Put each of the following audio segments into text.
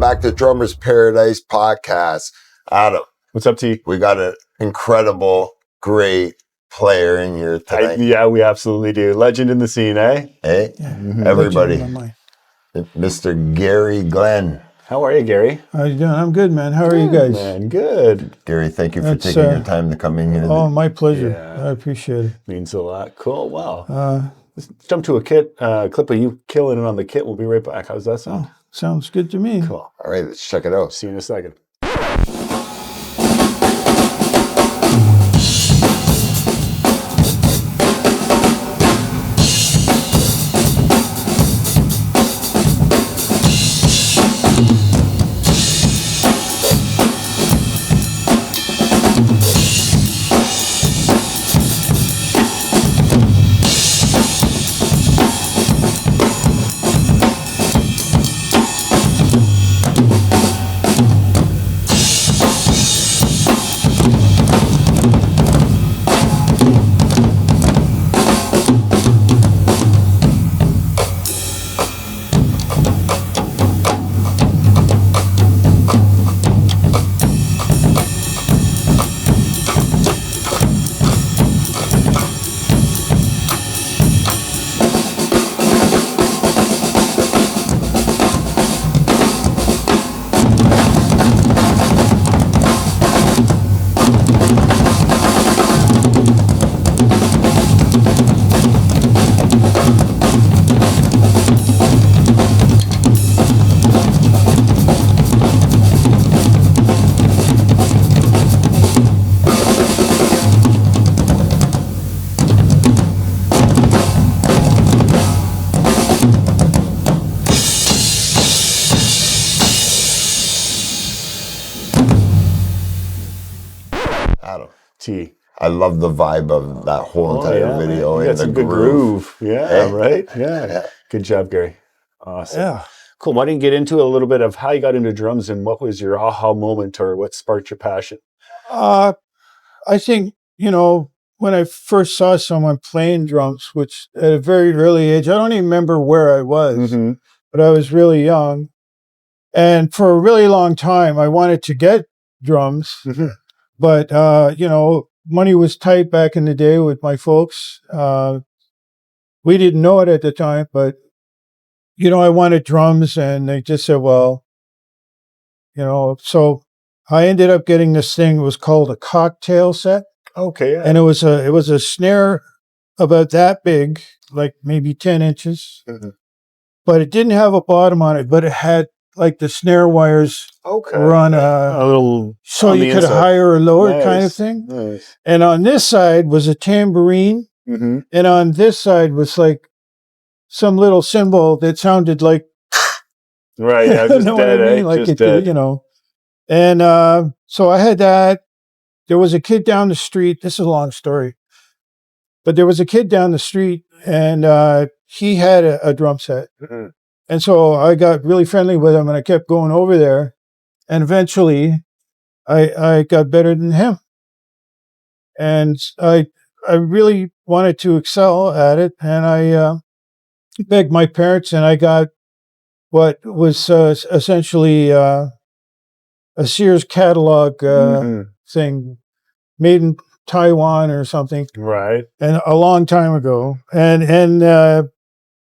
back to Drummers Paradise Podcast. Adam, what's up, T? We got an incredible, great player in here tonight. Yeah, we absolutely do. Legend in the scene, eh? Hey, everybody. Mr. Gary Glynn. How are you, Gary? How you doing? I'm good, man. How are you guys? Man, good. Gary, thank you for taking your time to come in here. Oh, my pleasure. Yeah. I appreciate it. Means a lot. Cool. Wow. Let's jump to a clip of you killing it on the kit. We'll be right back. How's that sound? Oh, sounds good to me. Cool. All right, let's check it out. See you in a second. Adam. T. I love the vibe of that whole entire video. You got some good groove. Yeah, right? Yeah. Good job, Gary. Awesome. Yeah. Cool. Why don't you get into a little bit of how you got into drums and what was your aha moment or what sparked your passion? I think, when I first saw someone playing drums, which at a very early age, I don't even remember where I was, but I was really young. And for a really long time, I wanted to get drums, but, money was tight back in the day with my folks. We didn't know it at the time, but, I wanted drums, and they just said, well, so I ended up getting this thing. It was called a cocktail set. Okay. Yeah. And it was a snare about that big, like maybe 10 inches, but it didn't have a bottom on it, but it had like the snare wires were on a little, so you could higher or lower kind of thing. Nice. And on this side was a tambourine, and on this side was like some little cymbal that sounded like right. Yeah, just know dead, what I mean? Like just it, dead. And so I had that. There was a kid down the street. This is a long story, but there was a kid down the street, and he had a drum set. And so I got really friendly with him, and I kept going over there, and eventually I got better than him. And I really wanted to excel at it, and I begged my parents, and I got what was essentially a Sears catalog thing made in Taiwan or something, right? And a long time ago, and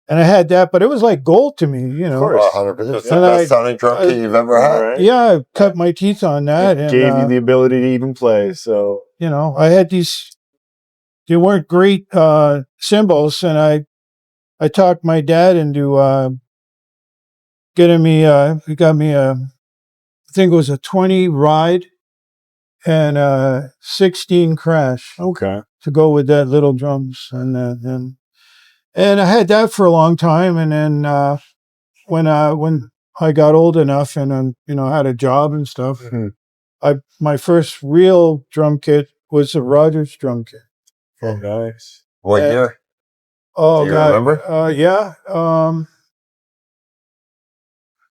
I had that, but it was like gold to me, Of course, 100%. It's the best sounding drum kit you've ever had. Right? Yeah, I cut my teeth on that. It gave you the ability to even play. So I had these. They weren't great cymbals, and I talked my dad into getting me. He got me I think it was a 20 ride and a 16 crash. Okay. To go with that little drums, and I had that for a long time, and then when I got old enough and had a job and stuff, my first real drum kit was a Rogers drum kit. Oh, nice. What year? Oh, do you God. remember? Yeah.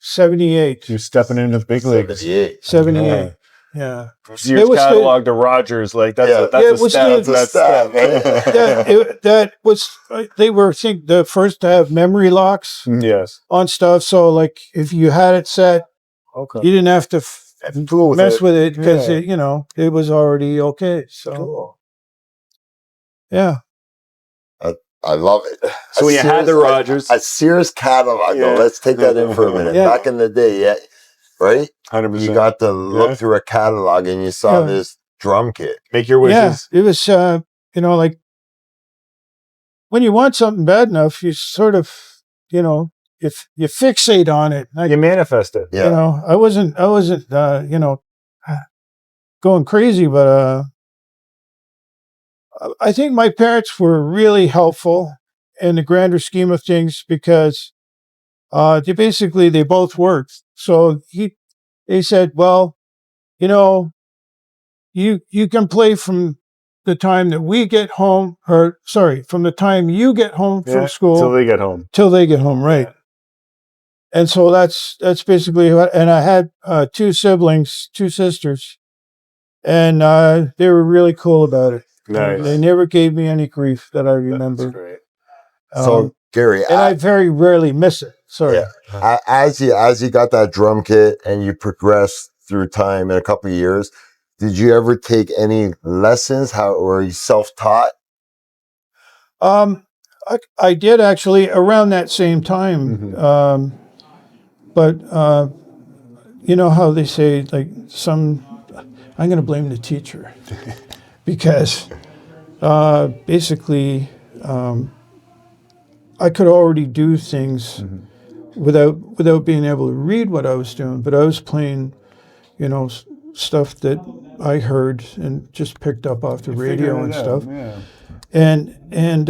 78. You're stepping into the big leagues. 78. Yeah. Sears catalog to Rogers, like that's a step. That was they were the first to have memory locks Yes. on stuff. So like if you had it set Okay. You didn't have to Fool mess with it because Yeah. it was already okay. So Cool. yeah. I love it. So when you had the Rogers, a Sears catalog, though, Yeah. let's take that in for a minute. Yeah. Back in the day, yeah, right? 100%. You got to look through a catalog and you saw this drum kit. Make your wishes. Yeah, it was, like when you want something bad enough, you sort of, if you fixate on it. You manifest it. Yeah. I wasn't, going crazy, but I think my parents were really helpful in the grander scheme of things because they both worked. So they said, well, you can play from the time that we get home, from the time you get home from school till they get home. Right? Yeah. And so that's basically what. And I had 2 siblings, 2 sisters, and they were really cool about it. Nice. They never gave me any grief that I remember. That's great. So Gary, and I very rarely miss it. Sorry. Yeah. As you got that drum kit and you progressed through time in a couple of years, did you ever take any lessons? Or were you self-taught? I did actually around that same time. Mm-hmm. But you know how they say, like, I'm going to blame the teacher because basically I could already do things without being able to read what I was doing, but I was playing, stuff that I heard and just picked up off the radio and stuff. Yeah. And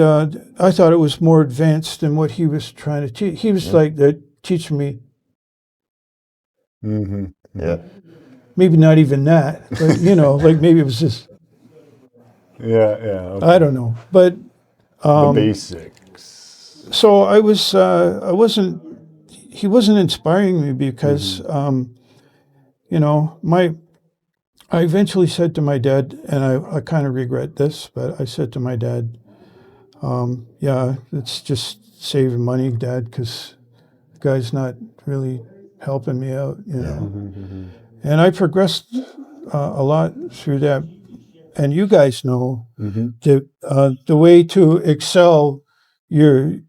I thought it was more advanced than what he was trying to teach. He was like teaching me. Mm-hmm. Yeah. Maybe not even that, but like maybe it was just. Yeah. Okay. I don't know, but the basics. So I wasn't. He wasn't inspiring me because, I eventually said to my dad, and I kind of regret this, but I said to my dad, it's just saving money, Dad, because the guy's not really helping me out, And I progressed a lot through that. And you guys know the way to excel your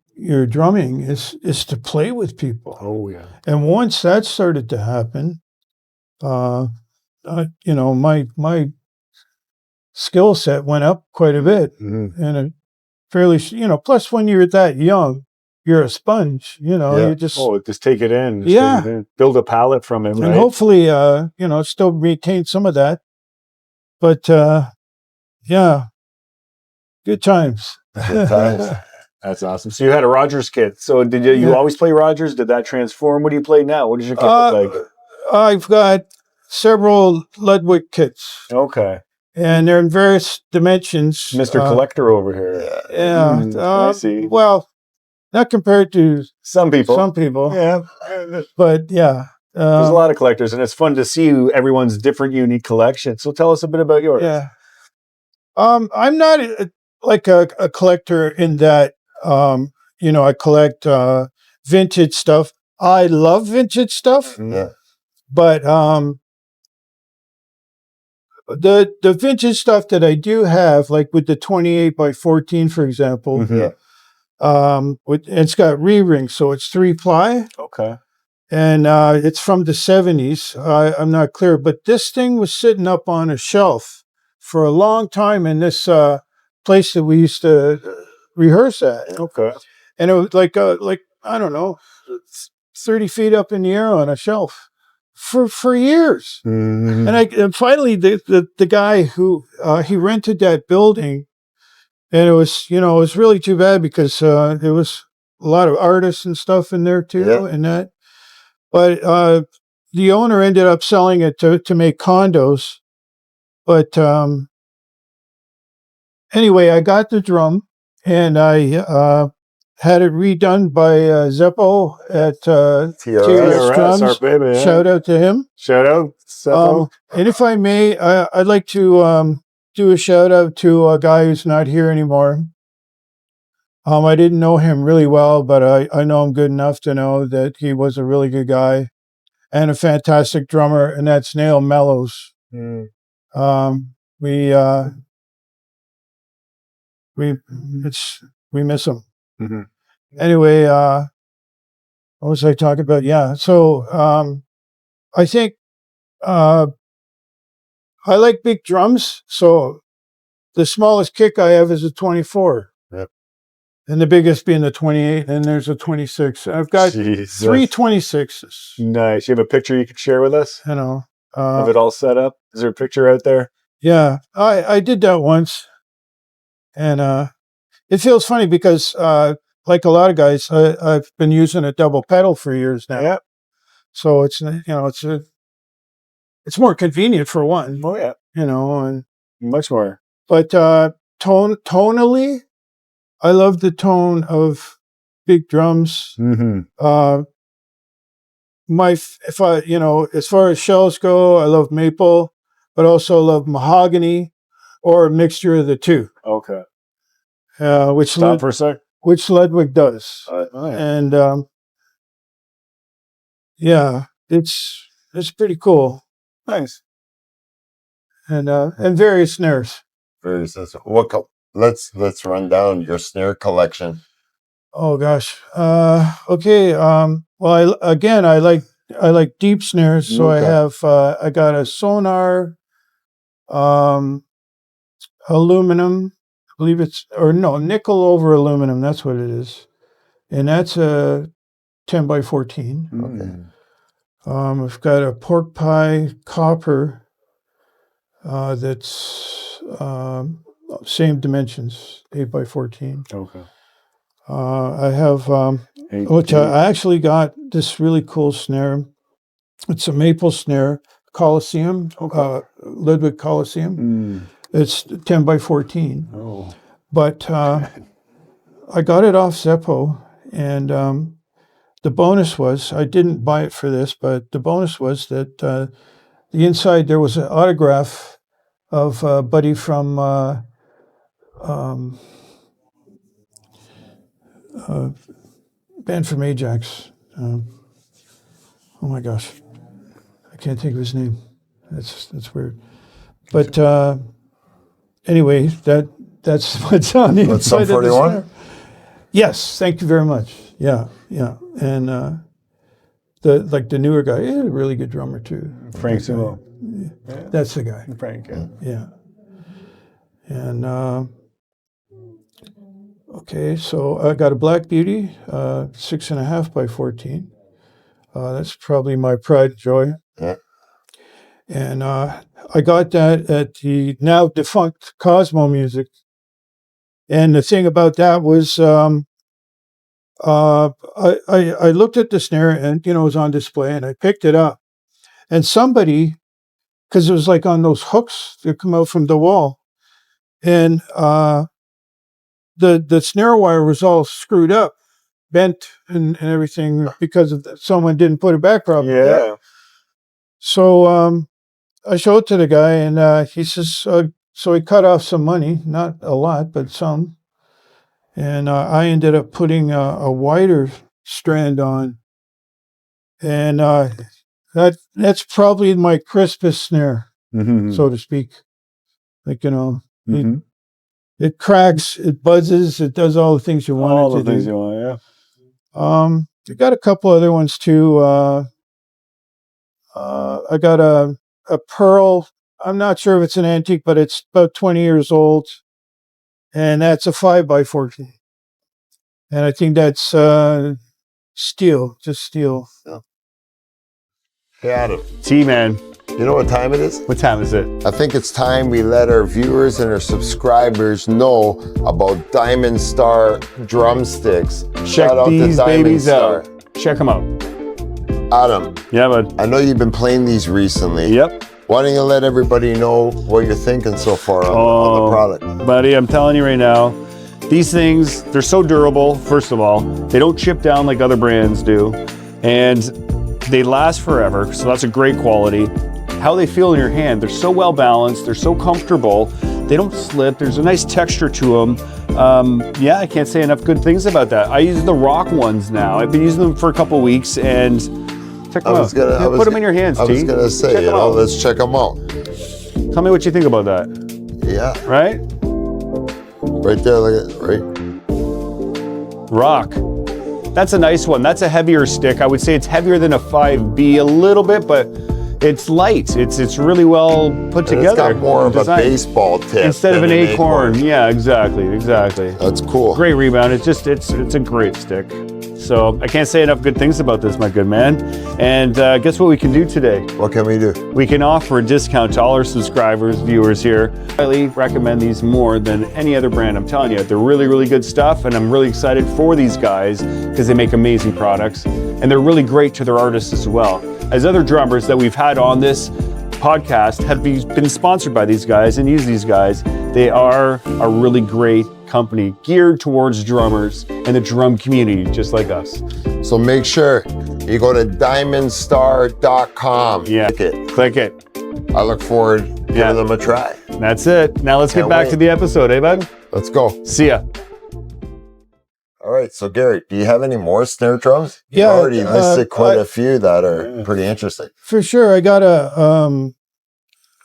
drumming is to play with people. Oh yeah. And once that started to happen, my skill set went up quite a bit, and a fairly, plus when you're that young, you're a sponge, you just take it in. Yeah. Take it in. Build a palette from it, right? And hopefully, still retain some of that. But good times. Good times. That's awesome. So you had a Rogers kit. So did you always play Rogers? Did that transform? What do you play now? What does your kit look like? I've got several Ludwig kits. Okay. And they're in various dimensions. Mr. Collector over here. Yeah. I see. Well, not compared to some people. Yeah. But yeah. There's a lot of collectors, and it's fun to see everyone's different, unique collection. So tell us a bit about yours. Yeah. I'm not a collector in that, I collect vintage stuff. I love vintage stuff. Yeah. But the vintage stuff that I do have, like with the 28 by 14, for example, it's got re-rings, so it's 3-ply. Okay. And it's from the 70s. I'm not clear, but this thing was sitting up on a shelf for a long time in this place that we used to rehearse at. Okay. And it was like I don't know, 30 feet up in the air on a shelf for years. Mm-hmm. And finally the guy who he rented that building, and it was really too bad because there was a lot of artists and stuff in there too, and that. But the owner ended up selling it to make condos. But anyway, I got the drum, and I had it redone by Zeppo at TRS Drums. Our baby, yeah. Shout out to him. Shout out, Zeppo. And if I may, I'd like to do a shout out to a guy who's not here anymore. I didn't know him really well, but I know him good enough to know that he was a really good guy. and a fantastic drummer, and that's Neil Mellows. Mm. We miss him. Mm-hmm. Anyway, what was I talking about? Yeah. So I think I like big drums. So the smallest kick I have is a 24. Yep. And the biggest being the 28, and there's a 26. I've got Jesus. 3 26s. Nice. You have a picture you could share with us You know, of it all set up? Is there a picture out there? yeah, I did that once, and it feels funny because like a lot of guys, I've been using a double pedal for years now. Yeah. So it's it's more convenient for one. Oh yeah. And Much more. but tonally, I love the tone of big drums. Mm-hmm. If I as far as shells go, I love maple, but also love mahogany, or a mixture of the two. Okay. Which Stop for a sec. which Ludwig does, Oh, yeah. and yeah, it's pretty cool, Nice. and various snares. Very sensible. Let's run down your snare collection. Oh gosh. Okay. Well, I like deep snares, so Okay. I have I got a Sonar, aluminum. I believe nickel over aluminum. That's what it is, and that's a 10x14. Okay. I've got a pork pie copper. That's same dimensions, 8x14. Okay. I have I actually got this really cool snare. It's a maple snare, Coliseum, Ludwig Coliseum. Mm. It's 10x14. Oh. But I got it off Zeppo, and the bonus was, I didn't buy it for this, but the bonus was that the inside there was an autograph of a buddy from band from Ajax. Oh my gosh, I can't think of his name. That's weird. But anyway, that's what's on the That's inside Sum of the 41? snare. Yes, thank you very much. Yeah, and the newer guy, a really good drummer too. Frank Sumo. That's the guy. Frank. Yeah. Yeah. And okay, so I got a Black Beauty, 6.5x14. That's probably my pride and joy. Yeah. And I got that at the now defunct Cosmo Music. And the thing about that was, I looked at the snare, and it was on display, and I picked it up. And somebody, because it was like on those hooks that come out from the wall, and the snare wire was all screwed up, bent, and everything because of someone didn't put it back properly. Yeah. So I showed it to the guy, and he says, so he cut off some money, not a lot, but some. And I ended up putting a wider strand on. And that's probably my crispest snare, Mm-hmm. so to speak. Like, Mm-hmm. it cracks, it buzzes, it does all the things you want All it to the things do. you want, yeah. I got a couple other ones too. I got a Pearl. I'm not sure if it's an antique, but it's about 20 years old, and that's a 5x14. And I think that's steel, just steel. Hey, Adam, T-Man, you know what time it is? what time is it? I think it's time we let our viewers and our subscribers know about Diamond Star drumsticks. Check Shout out to these Diamond babies Star. out. Check them out. Adam, Yeah, bud. I know you've been playing these recently. Yep. Why don't you let everybody know what you're thinking so far on the product? Buddy, I'm telling you right now, these things, they're so durable, first of all. They don't chip down like other brands do. And they last forever, so that's a great quality. How they feel in your hand, they're so well balanced, they're so comfortable, they don't slip, there's a nice texture to them. Yeah, I can't say enough good things about that. I use the rock ones now. I've been using them for a couple weeks, and Check them out. Put them in your hands, I was going to say, let's check them out. Tell me what you think about that. Yeah. Right? Right there, look at it, right? Rock. That's a nice one. That's a heavier stick. I would say it's heavier than a 5B a little bit, but it's light. It's really well put together. It's got more of a baseball tip instead of an acorn. Yeah, exactly. That's cool. Great rebound. It's a great stick. So I can't say enough good things about this, my good man. And guess what we can do today? What can we do? We can offer a discount to all our subscribers, viewers here. I highly recommend these more than any other brand. I'm telling you, they're really, really good stuff. And I'm really excited for these guys because they make amazing products. And they're really great to their artists as well. As other drummers that we've had on this podcast have been sponsored by these guys and use these guys. They are a really great company geared towards drummers and the drum community, just like us. So make sure you go to diamondstar.com. Yeah, click it. I look forward to giving them a try. That's it. Now let's get back to the episode, eh, bud? Let's go. See ya. All right, so Gary, do you have any more snare drums? Yeah, you already listed quite a few that are pretty interesting. For sure, I got a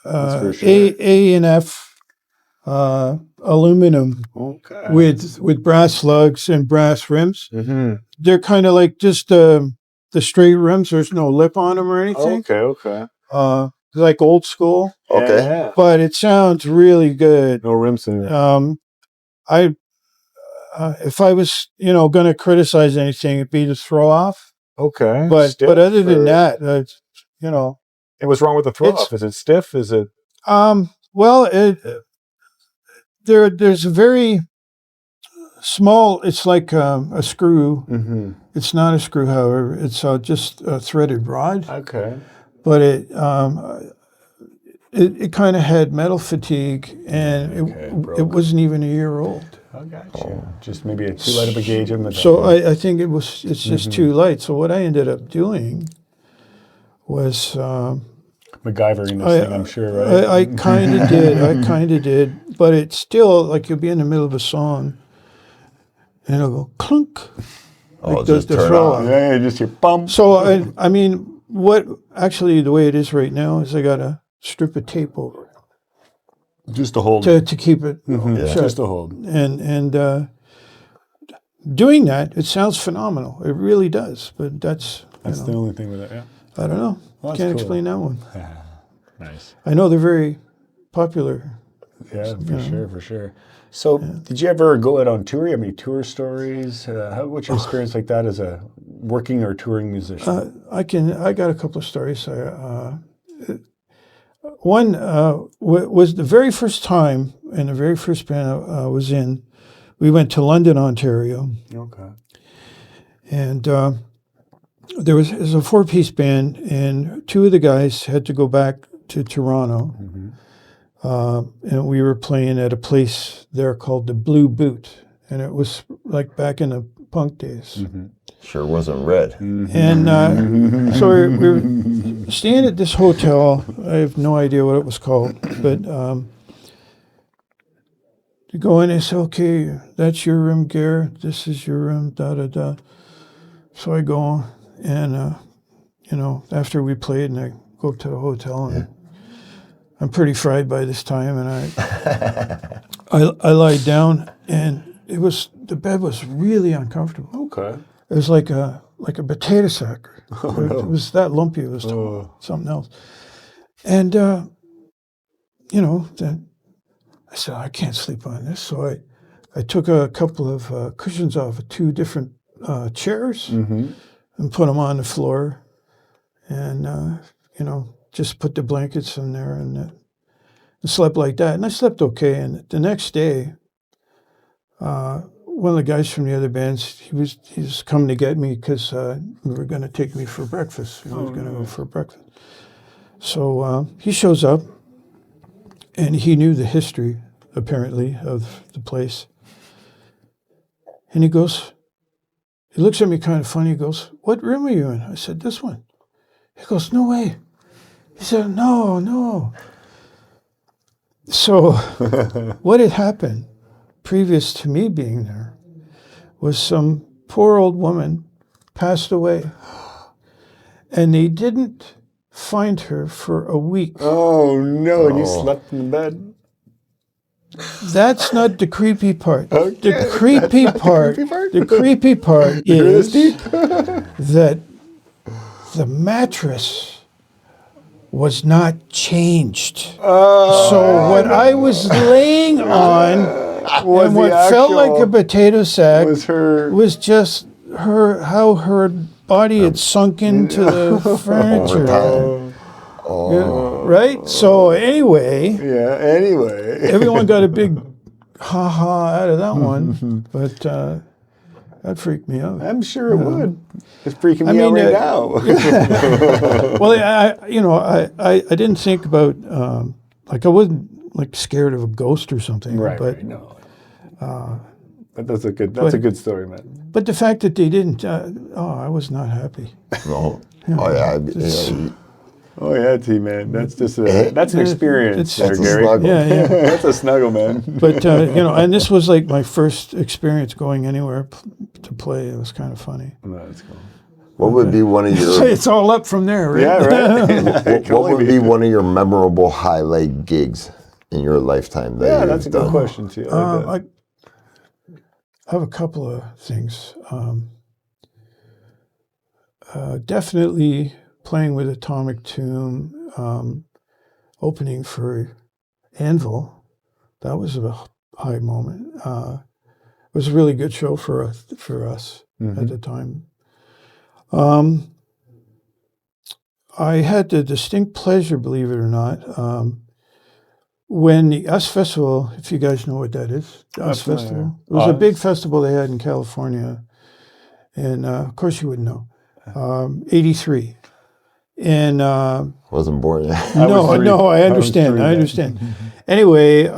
A and F aluminum with brass slugs and brass rims. Mm-hmm. They're kind of like just the straight rims. There's no lip on them or anything. Okay. Like old school. Okay. Yeah. But it sounds really good. No rims in it. If I was, going to criticize anything, it'd be the throw off. Okay. But other than that, And what's wrong with the throw off? Is it stiff? Is it? Well, there's a very small. It's like a screw. Mm-hmm. It's not a screw, however. It's just a threaded rod. Okay. But it kind of had metal fatigue, and it wasn't even a year old. I got you. Just maybe too light of a gauge of metal. So I think it's just too light. So what I ended up doing was MacGyvering this thing, I'm sure, right? I kind of did. But it's still like you'll be in the middle of a song, and it'll go clunk. Like just turn on. Yeah, just hear bump. So I mean, the way it is right now is I got a strip of tape over it. Just to hold to keep it shut. Just to hold. And doing that, it sounds phenomenal. It really does. But that's the only thing with it. Yeah. I don't know. Well, Can't explain that one. Nice. I know they're very popular. Yeah, for sure. So, did you ever go out on tour? You have any tour stories? What's your experience like that as a working or touring musician? I got a couple of stories. One was the very first time, and the very first band I was in. We went to London, Ontario. Okay. And there was a 4-piece band, and 2 of the guys had to go back to Toronto. Mm-hmm. And we were playing at a place there called the Blue Boot, and it was like back in the punk days. Mm-hmm. Sure wasn't red. Mm-hmm. And so we were staying at this hotel. I have no idea what it was called, but you go in and say, okay, that's your room, Gare. This is your room, da-da-da. So I go and, after we played, and I go up to the hotel, and I'm pretty fried by this time, and I lied down, and the bed was really uncomfortable. Okay. It was like a potato sack. It was that lumpy. It was something else. And then I said, I can't sleep on this. So I took a couple of cushions off of 2 different chairs and put them on the floor, and just put the blankets in there and slept like that. And I slept okay. And the next day, one of the guys from the other bands, he was coming to get me because we were going to take me for breakfast. He was going to go for breakfast. So he shows up, and he knew the history, apparently, of the place. And he looks at me kind of funny. He goes, "What room are you in?" I said, "This one." He goes, "No way." He said, No. So what had happened previous to me being there was some poor old woman passed away. and they didn't find her for a week. Oh no! And you Oh. slept in the bed. That's not the creepy part. Okay, The creepy part. The creepy part is that the mattress was not changed. Oh, So what I was laying on, was and what the felt like a actual- potato sack, was her. was just how her body had sunk into the furniture. time. Yeah, right? So anyway, Yeah. Anyway. everyone got a big ha-ha out of that one, but that freaked me out. I'm sure it would. It's freaking me out mean, right now. Well, I didn't think about like I wasn't like scared of a ghost or something, right. but Right. No. But that's a good story, man. but the fact that they didn't, I was not happy. No. Oh yeah. Oh yeah, T-man. That's just that's an experience, It's- there, Gary. snuggle. Yeah. That's a snuggle, man. But and this was like my first experience going anywhere to play. It was kind of funny. No, that's cool. What would be one of So your it's all up from there, right? Yeah, right. what would be one of your memorable highlight gigs in your lifetime that Yeah, you've that's a good done? question too. I like that. I have a couple of things. Definitely playing with Atomic Tomb, opening for Anvil. That was a high moment. It was a really good show for us at the time. I had the distinct pleasure, believe it or not, when the US Festival, if you guys know what that is, the US familiar. Festival. It was a big festival they had in California. And of course you wouldn't know. 83. And Wasn't born yet. no, I was understand. three I then. understand. Anyway,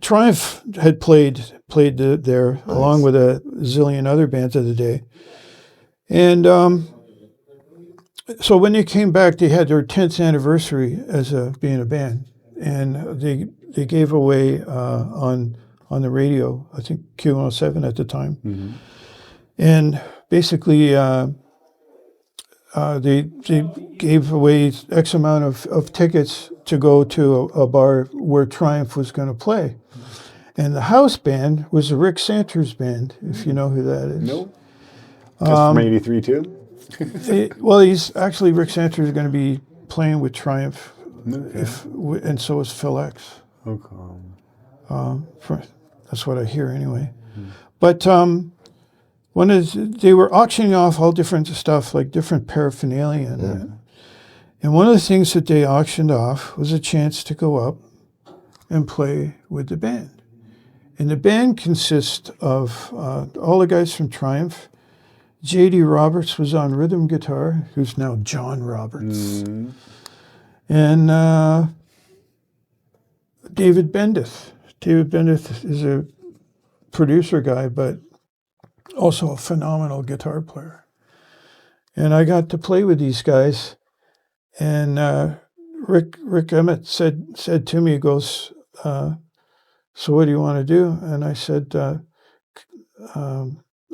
Triumph had played there along with a zillion other bands of the day. And so when they came back, they had their 10th anniversary as being a band, and they gave away on the radio, I think Q107 at the time, and basically they gave away X amount of tickets to go to a bar where Triumph was going to play, and the house band was the Rick Santers band, if you know who that is. Nope. That's from '83 too. Well, he's actually Rick Santers is going to be playing with Triumph, and so is Phil X. Okay. That's what I hear anyway. But they were auctioning off all different stuff, like different paraphernalia, and one of the things that they auctioned off was a chance to go up and play with the band. And the band consists of all the guys from Triumph. J.D. Roberts was on rhythm guitar, who's now John Roberts. And David Bendith. David Bendith is a producer guy, but also a phenomenal guitar player. And I got to play with these guys. And Rick Emmett said to me, he goes, so what do you want to do? And I said,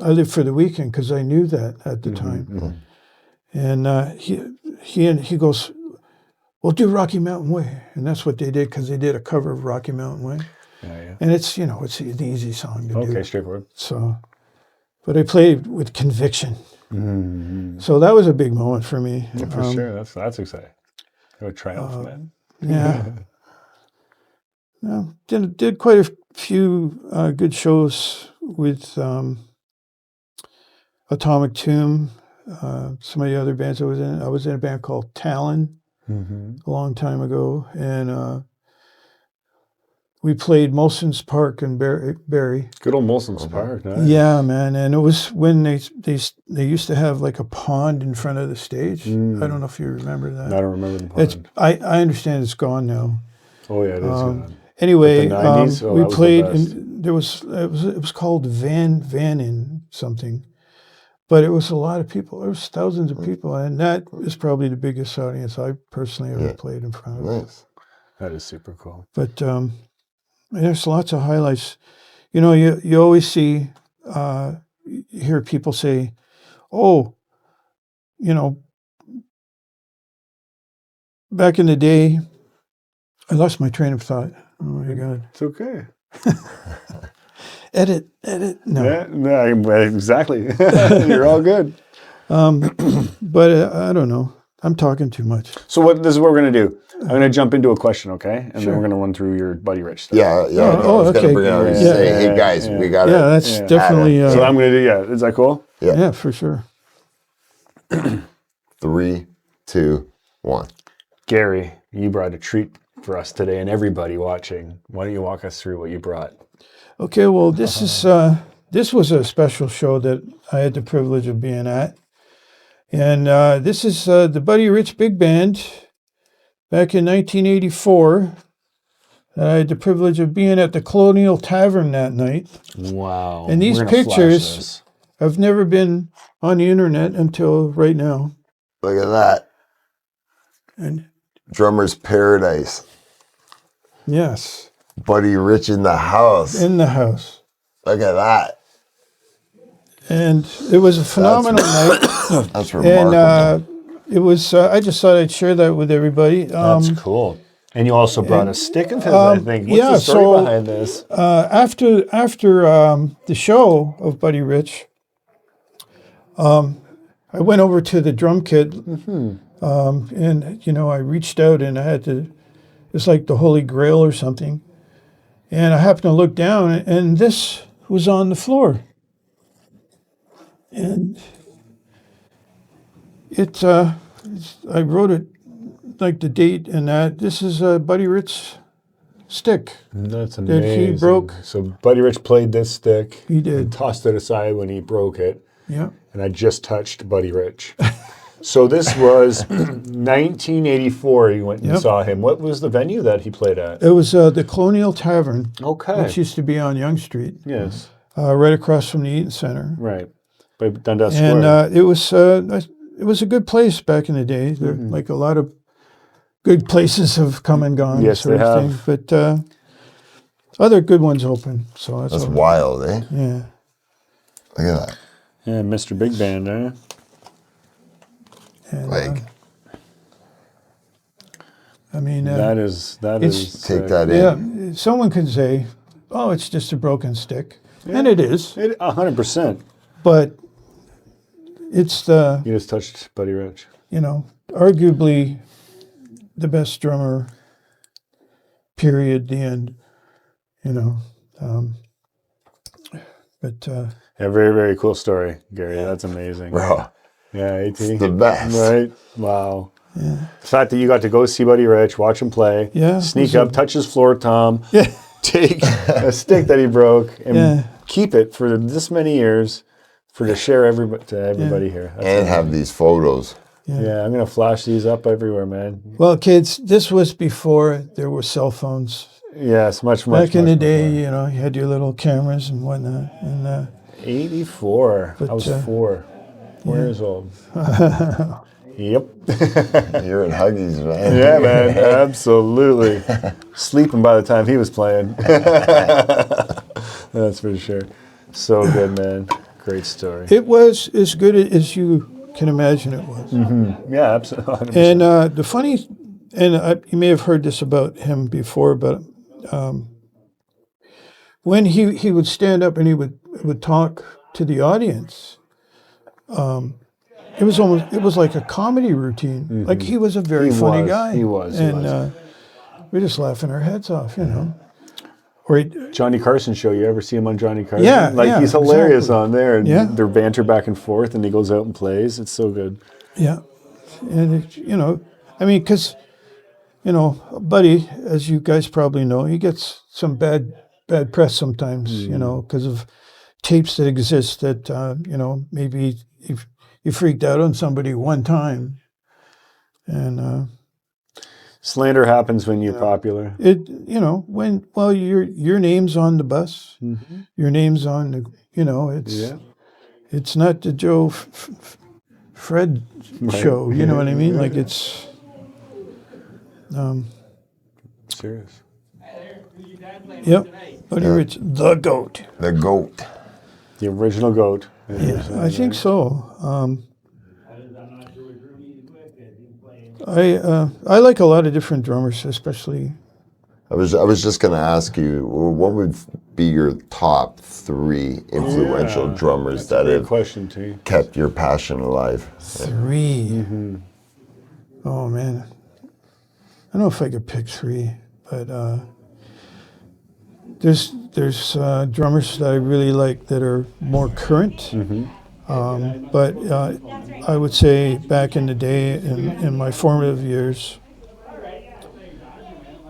I live for the weekend, because I knew that at the time. And he goes, we'll do Rocky Mountain Way. And that's what they did, because they did a cover of Rocky Mountain Way. Yeah. And it's an easy song to do. Okay, straightforward. So, but I played with conviction. So that was a big moment for me. Yeah, for sure. That's exciting. It would triumph, man. Yeah. Yeah, did quite a few good shows with Atomic Tomb, some of the other bands I was in. I was in a band called Talon a long time ago, and we played Molson's Park in Barrie. Good old Molson's Park, nice. Yeah, man, and it was when they used to have like a pond in front of the stage. I don't know if you remember that. I don't remember the pond. I understand it's gone now. Oh yeah, it is gone. Anyway, But the 90s? Oh, we that was the played, best. and it was called Van in something, but it was a lot of people. There was thousands of people, and that is probably the biggest audience I personally ever played in front of. Nice. That is super cool. But there's lots of highlights. You know, you always hear people say, "Oh, you know, back in the day, I lost my train of thought. Oh my God. It's okay. Edit. No. Yeah, exactly. You're all good. But I don't know. I'm talking too much. So this is what we're going to do. I'm going to jump into a question, okay? And Sure. then we're going to run through your Buddy Rich stuff. Yeah. Oh, I was going to okay. bring it out and Yeah. say, hey guys, we got Yeah, it. that's definitely. So I'm going to do, is that cool? Yeah, for sure. 3, 2, 1. Gary, you brought a treat for us today and everybody watching. Why don't you walk us through what you brought? Okay, well, this was a special show that I had the privilege of being at, and this is the Buddy Rich Big Band back in 1984. I had the privilege of being at the Colonial Tavern that night. Wow. And these We're gonna flash pictures this. have never been on the internet until right now. Look at that. And Drummer's Paradise. yes, Buddy Rich in the house. in the house. Look at that. And it was a phenomenal night. That's remarkable. And it was, I just thought I'd share that with everybody. That's cool. And you also brought a stick of his, I think. What's yeah, the story so, behind this? After the show of Buddy Rich, I went over to the drum kit, and I reached out and I had to. It's like the Holy Grail or something, and I happened to look down and this was on the floor, and I wrote it like the date and that. This is a Buddy Rich stick. That's that amazing. he broke. So Buddy Rich played this stick. He did. And tossed it aside when he broke it. Yeah. And I just touched Buddy Rich. So this was 1984. You went and Yep. saw him. What was the venue that he played at? It was the Colonial Tavern, Okay. which used to be on Yonge Street, Yes. right across from the Eaton Center. Right. By Dundas Square. And it was a good place back in the day. There, like a lot of good places have come and gone. Yes, sort they of have. thing. But other good ones open. So That's all right. wild, eh? Yeah. Look at that. Yeah, Mr. Big Band, eh? And, Like, I mean, that is take that in. yeah. Someone could say, "Oh, it's just a broken stick," and it is. 100%. But it's the You just touched Buddy Rich. arguably the best drummer. Period. The end. But Yeah, very, very cool story, Gary. That's amazing. Bro, Yeah, AT. the best. Right? Wow. The fact that you got to go see Buddy Rich, watch him play, Yeah, sneak it was up, touch his floor tom, yeah, take a stick that he broke, and Yeah. keep it for this many years to share to everybody here. That's And have these photos. yeah, I'm going to flash these up everywhere, man. well, kids, this was before there were cell phones. Yes, much Back in the much day, before. you had your little cameras and whatnot. And 84. I But, was 4 years old. Yep. You're in Huggies, man. Yeah, man, absolutely. Sleeping by the time he was playing. That's for sure. So good, man. Great story. it was as good as you can imagine it was. Yeah, absolutely. And the funny, you may have heard this about him before, but when he would stand up and he would talk to the audience, it was like a comedy routine. Like he was a very funny guy. He was. And we're just laughing our heads off, Or Johnny Carson show. You ever see him on Johnny Carson? Yeah, Like yeah, he's hilarious exactly. on there, and Yeah. they're banter back and forth, and he goes out and plays. It's so good. yeah, and because Buddy, as you guys probably know, he gets some bad press sometimes, because of tapes that exist that maybe he freaked out on somebody one time, and Slander happens when you're popular. your name's on the bus, your name's on the it's not the Joe Fred show, you know what I mean? Like it's Serious. yep, Buddy Rich, the GOAT. The GOAT. The original goat. Yeah, I think so. I like a lot of different drummers, especially. I was just going to ask you, what would be your top 3 influential Yeah, drummers that's a that great have question, T. kept your passion alive? 3. Oh man, I don't know if I could pick 3, but there's drummers that I really like that are more current. But I would say back in the day, in my formative years,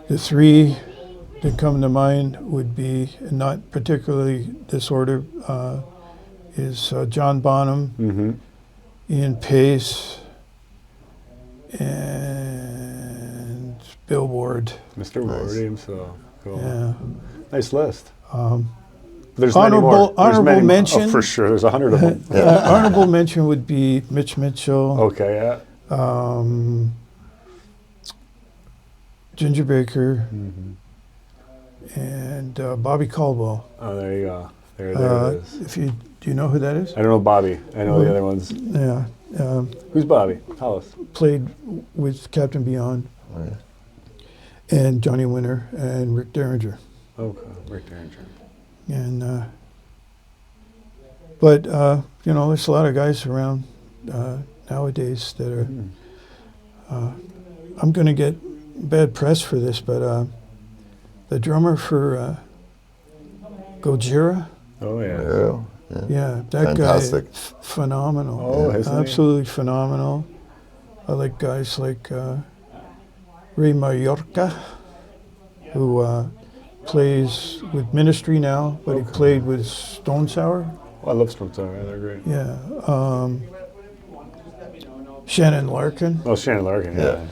the 3 that come to mind would be, not particularly this order, is John Bonham, Ian Pace, and Bill Ward. Mr. Ward himself. Cool. Yeah. Nice list. There's many more. Honorable There's many more. mention. Oh, for sure. There's 100 of them. Honorable mention would be Mitch Mitchell, Okay, yeah. Ginger Baker, and Bobby Caldwell. Oh, there you go. There it is. Do you know who that is? I don't know Bobby. I know the other ones. Yeah, Who's Bobby? Tell us. played with Captain Beyond, and Johnny Winter and Rick Derringer. Okay, Rick Derringer. And but there's a lot of guys around nowadays that are. I'm going to get bad press for this, but the drummer for Gojira, Oh, yeah. yeah, that Fantastic. guy, phenomenal. Oh, isn't he? Absolutely phenomenal. I like guys like Ray Mallorca, who plays with Ministry now, but he played with Stone Sour. Oh, I love Stone Sour. They're great. Yeah. Shannon Larkin. Oh, Shannon Larkin. Yeah.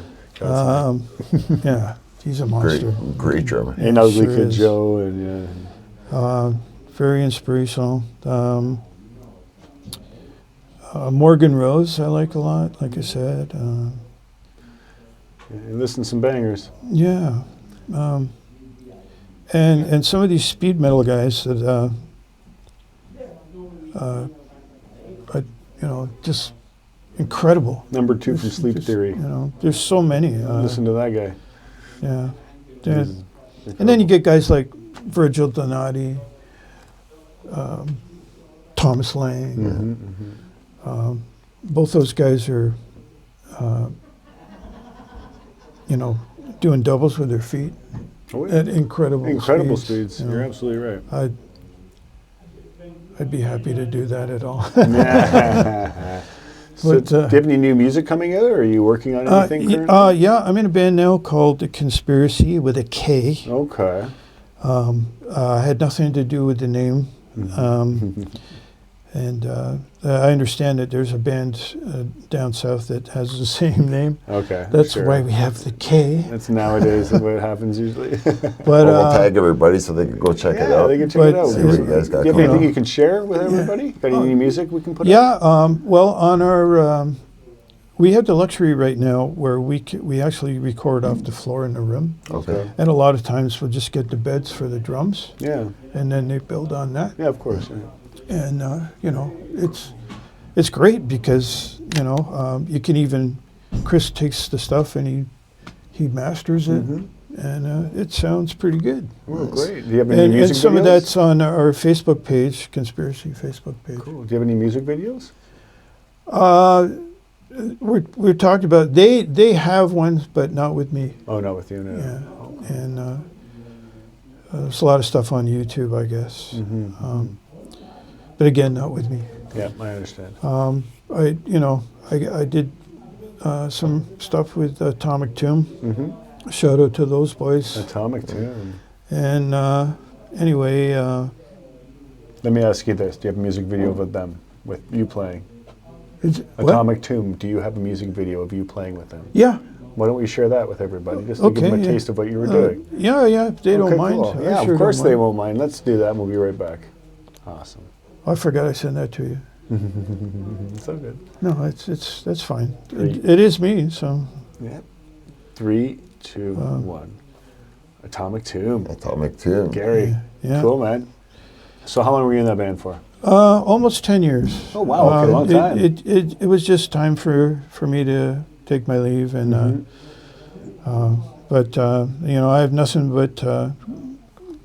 Yeah, he's a monster. Great drummer. Ain't Ugly sure Kid is. Joe and Very inspirational. Morgan Rose, I like a lot. Like I said, you listen to some bangers. yeah, and some of these speed metal guys that just incredible. Number 2 from Sleep Theory. There's so many. Listen to that guy. Yeah, and then you get guys like Virgil Donati, Thomas Lang. Both those guys are, doing doubles with their feet Oh, yeah. at incredible speeds. you know. You're absolutely right. I'd be happy to do that at all. So, But, do you have any new music coming out, or are you working on anything currently? Yeah, I'm in a band now called The Conspiracy with a K. Okay. Had nothing to do with the name. And I understand that there's a band down south that has the same name. Okay. That's sure. why we have the K. That's nowadays what happens usually. But We'll tag everybody so they can go check it out. they can check But it out. See what you guys got Do you have going anything on. you can share with everybody? Got any music we can put out? yeah, well, on our we have the luxury right now where we actually record off the floor in the room, Okay. and a lot of times we'll just get the beds for the drums, Yeah. and then they build on that. Yeah, of course. Yeah. And it's great because you can even Chris takes the stuff and he masters it, and it sounds pretty good. Oh, great. Do you have any And music some videos? of that's on our Facebook page, Conspiracy Facebook page. Cool. Do you have any music videos? We're talking about they have one, but not with me. Oh, not with you, no. Yeah, and there's a lot of stuff on YouTube, I guess. But again, not with me. Yeah, I understand. I did some stuff with Atomic Tomb. Shout out to those boys. Atomic Tomb. And anyway, Let me ask you this. Do you have a music video with them, with you playing? what? Atomic Tomb, do you have a music video of you playing with them? Yeah. Why don't we share that with everybody, just to give them a taste of what you were doing? Yeah, if they don't Okay, mind. cool. I Yeah, sure of course don't they mind. won't mind. Let's do that and we'll be right back. Awesome. I forgot I sent that to you. So good. No, that's fine. Great. It is me, so. Yep. 3, 2, 1. Atomic Tomb. Atomic Tomb. Gary. Yeah. Cool, man. So how long were you in that band for? Almost 10 years. Oh, wow. Okay, long time. It was just time for me to take my leave, and but you know, I have nothing but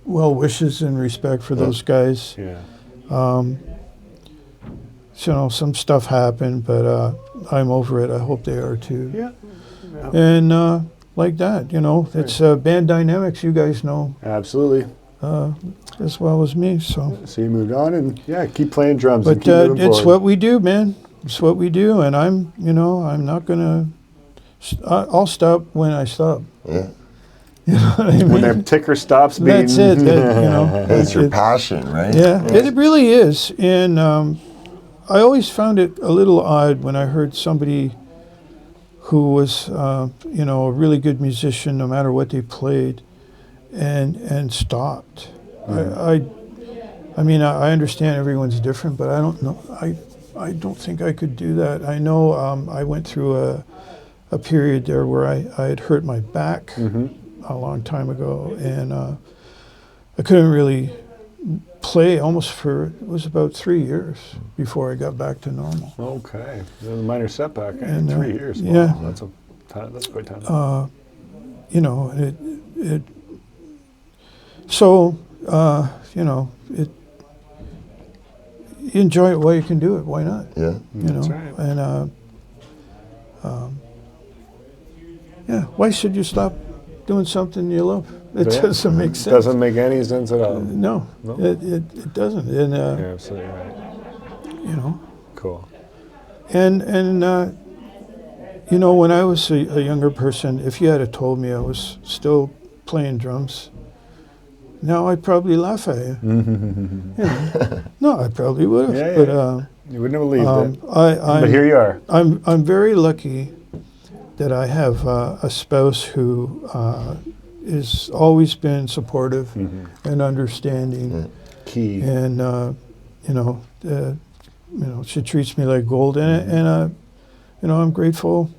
well wishes and respect for those guys. Yeah. So, you know, some stuff happened, but I'm over it. I hope they are too. Yeah. And like that, you know, it's band dynamics. You guys know Absolutely. as well as me. So you moved on, and keep playing drums. but and keep moving it's forward. what we do, man. It's what we do, and I'm not gonna. I'll stop when I stop. Yeah. You know what I mean? When their ticker stops being. That's it. You know, It's your passion, right? yeah, it really is. And I always found it a little odd when I heard somebody who was, you know, a really good musician, no matter what they played, and stopped. I mean, I understand everyone's different, but I don't know. I don't think I could do that. I know I went through a period there where I had hurt my back a long time ago, and I couldn't really play almost for, it was about 3 years before I got back to normal. Okay. A minor setback. And, 3 years. Wow. yeah. That's a great time. You know, so, you know, you enjoy it while you can do it. Why not? Yeah. You know, That's right. and yeah, why should you stop doing something you love? It doesn't make sense. Doesn't make any sense at all. No, it doesn't. And You're absolutely right. you know, Cool. and you know, when I was a younger person, if you had told me I was still playing drums, now I'd probably laugh at you. You know? No, I probably would have. Yeah, but You wouldn't have believed it. but here you are. I'm very lucky that I have a spouse who has always been supportive and understanding, Key. and you know, she treats me like gold, and you know, I'm grateful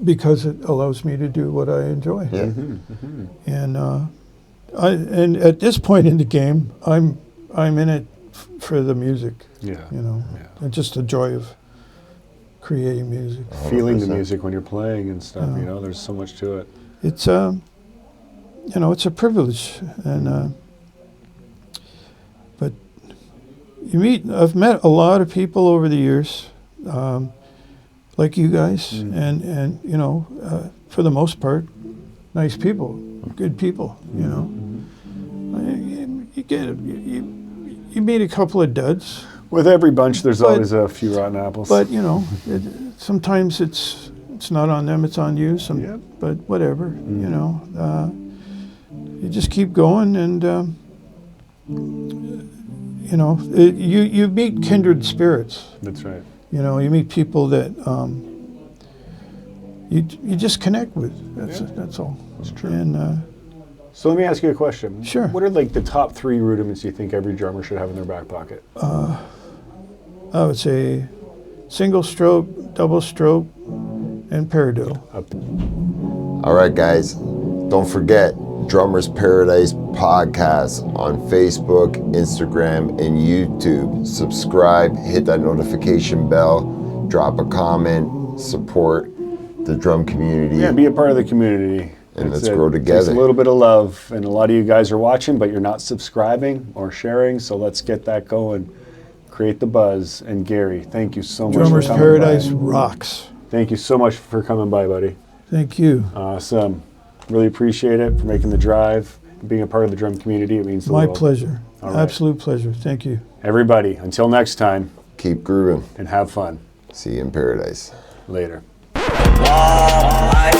because it allows me to do what I enjoy. Yeah. And at this point in the game, I'm in it for the music. Yeah. You know, Yeah. and just the joy of creating music. Feeling the 100%. music when you're playing and stuff. You know, there's so much to it. It's you know, it's a privilege, and but I've met a lot of people over the years, like you guys, and you know, for the most part, nice people, good people. You know, you get it. You meet a couple of duds, With every bunch, there's But- always a few rotten apples. but you know, sometimes it's not on them, it's on you. Yep. But whatever, you know, you just keep going, and you know, you meet kindred spirits. That's right. You know, you meet people that you just connect with. That's all. That's true. And So let me ask you a question. Sure. What are like the top 3 rudiments you think every drummer should have in their back pocket? I would say single stroke, double stroke, and paradiddle. All right, guys. Don't forget Drummers Paradise Podcast on Facebook, Instagram, and YouTube. Subscribe, hit that notification bell, drop a comment, support the drum community. Yeah, be a part of the community. And That's let's it. grow It takes together. a little bit of love, and a lot of you guys are watching, but you're not subscribing or sharing, so let's get that going. Create the buzz. And Gary, thank you so much Drummers for coming Paradise by. rocks. Thank you so much for coming by, buddy. Thank you. Awesome. Really appreciate it for making the drive, being a part of the drum community. It means the My world. pleasure. All right. Absolute pleasure. Thank you. Everybody, until next time, Keep grooving. and have fun. See you in paradise. Later. Life.